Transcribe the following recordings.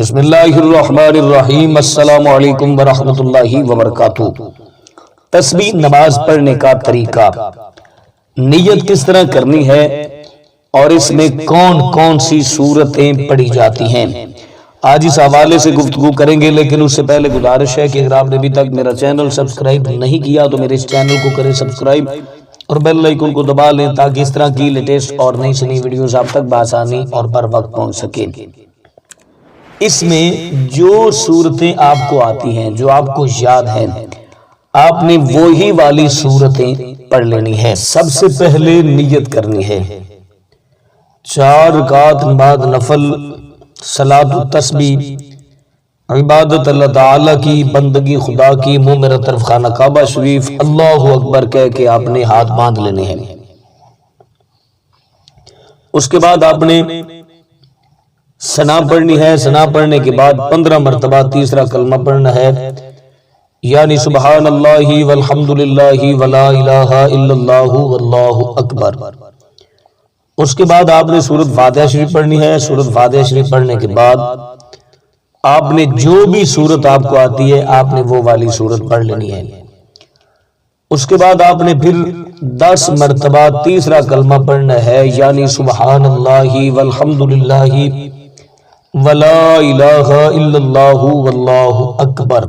بسم اللہ الرحمن الرحیم، السلام علیکم ورحمۃ اللہ وبرکاتہ۔ تسبیح نماز پڑھنے کا طریقہ، نیت کس طرح کرنی ہے اور اس میں کون کون سی صورتیں پڑھی جاتی ہیں، آج اس حوالے سے گفتگو کریں گے۔ لیکن اس سے پہلے گزارش ہے کہ اگر آپ نے ابھی تک میرا چینل سبسکرائب نہیں کیا تو میرے اس چینل کو کریں سبسکرائب اور بیل آئیکن کو دبا لیں تاکہ اس طرح کی لیٹسٹ اور نئی سے نئی ویڈیوز آپ تک بآسانی اور بر وقت پہنچ سکیں۔ اس میں جو صورتیں آپ کو آتی ہیں، جو آپ کو یاد ہیں، آپ نے وہی والی صورتیں پڑھ لینی ہے۔ سب سے پہلے نیت کرنی ہے، 4 رکعت بعد نفل صلاۃ التسبیح، عبادت اللہ تعالی کی، بندگی خدا کی، منہ میرا طرف خانہ کعبہ شریف، اللہ اکبر کہہ کے آپ نے ہاتھ باندھ لینے ہیں۔ اس کے بعد آپ نے ثنا پڑھنی ہے۔ ثنا پڑھنے کے بعد 15 مرتبہ تیسرا کلمہ پڑھنا ہے، یعنی سبحان اللہ والحمد للہ ولا الہ الا اللہ واللہ اکبر۔ اس کے بعد آپ نے سورۃ فاتحہ شریف پڑھنی ہے۔ سورۃ فاتحہ شریف پڑھنے کے بعد آپ نے جو بھی سورت آپ کو آتی ہے آپ نے وہ والی سورت پڑھ لینی ہے۔ اس کے بعد آپ نے پھر 10 مرتبہ تیسرا کلمہ پڑھنا ہے، یعنی سبحان اللہ والحمد للہ ولا الہ الا اللہ واللہ اکبر۔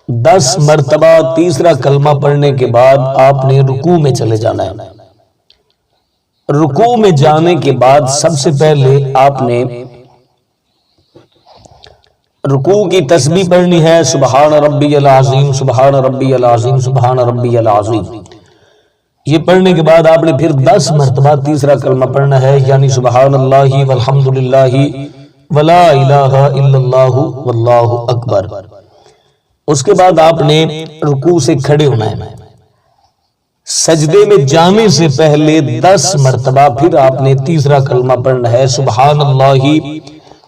10 مرتبہ تیسرا کلمہ پڑھنے کے بعد آپ نے رکوع میں چلے جانا ہے۔ رکوع میں جانے کے بعد سب سے پہلے آپ نے رکوع کی تسبیح پڑھنی ہے، سبحان ربی العظیم سبحان ربی العظیم سبحان ربی العظیم۔ یہ پڑھنے کے بعد آپ نے پھر 10 مرتبہ تیسرا کلمہ پڑھنا ہے، یعنی سبحان اللہ والحمد للہ ولا الہ الا اللہ واللہ اکبر۔ اس کے بعد آپ نے رکوع سے کھڑے ہونا ہے۔ سجدے میں جانے سے پہلے 10 مرتبہ پھر آپ نے تیسرا کلمہ پڑھنا ہے، سبحان اللہ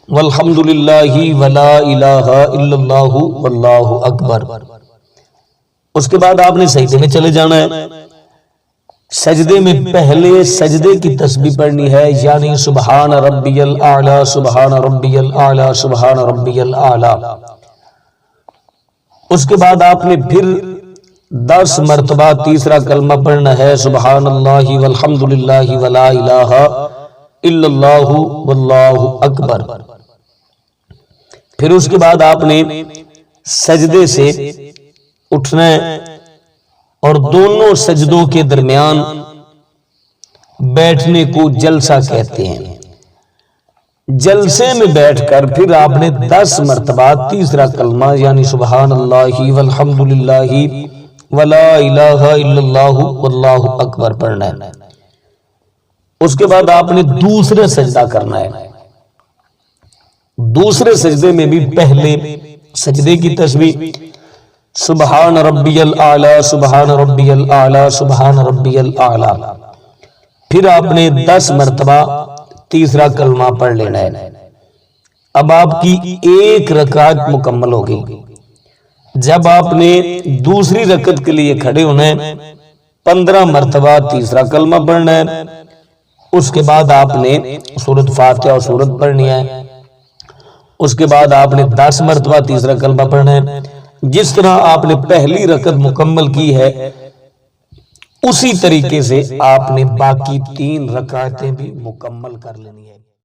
والحمد للہ ولا الہ الا اللہ واللہ اکبر۔ اس کے بعد آپ نے سجدے میں چلے جانا ہے۔ سجدے میں پہلے سجدے کی تسبیح پڑھنی ہے، یعنی سبحان ربی الاعلی سبحان ربی الاعلی سبحان ربی الاعلی۔ اس کے بعد آپ نے پھر 10 مرتبہ تیسرا کلمہ پڑھنا ہے، سبحان اللہ والحمد للہ ولا الہ الا اللہ واللہ اکبر۔ پھر اس کے بعد آپ نے سجدے سے اٹھنا ہے اور دونوں سجدوں کے درمیان بیٹھنے کو جلسہ کہتے ہیں۔ جلسے میں بیٹھ کر پھر آپ نے 10 مرتبہ تیسرا کلمہ، یعنی سبحان اللہ والحمد للہ ولا الہ الا اللہ واللہ اکبر پڑھنا ہے۔ اس کے بعد آپ نے دوسرا سجدہ کرنا ہے۔ دوسرے سجدے میں بھی پہلے سجدے کی تسبیح سبحان ربی الاعلی سبحان ربی الاعلی سبحان ربی الاعلی، پھر آپ نے 10 مرتبہ تیسرا کلمہ پڑھ لینا ہے۔ اب آپ کی ایک رکعت مکمل ہوگی۔ جب آپ نے دوسری رکعت کے لیے کھڑے ہونا ہے، 15 مرتبہ تیسرا کلمہ پڑھنا ہے۔ اس کے بعد آپ نے سورۃ فاتحہ اور سورت پڑھنی ہے۔ اس کے بعد آپ نے 10 مرتبہ تیسرا کلمہ پڑھنا ہے۔ جس طرح آپ نے پہلی رکعت مکمل کی ہے اسی طریقے سے آپ نے باقی 3 رکعتیں بھی مکمل کر لینی ہے۔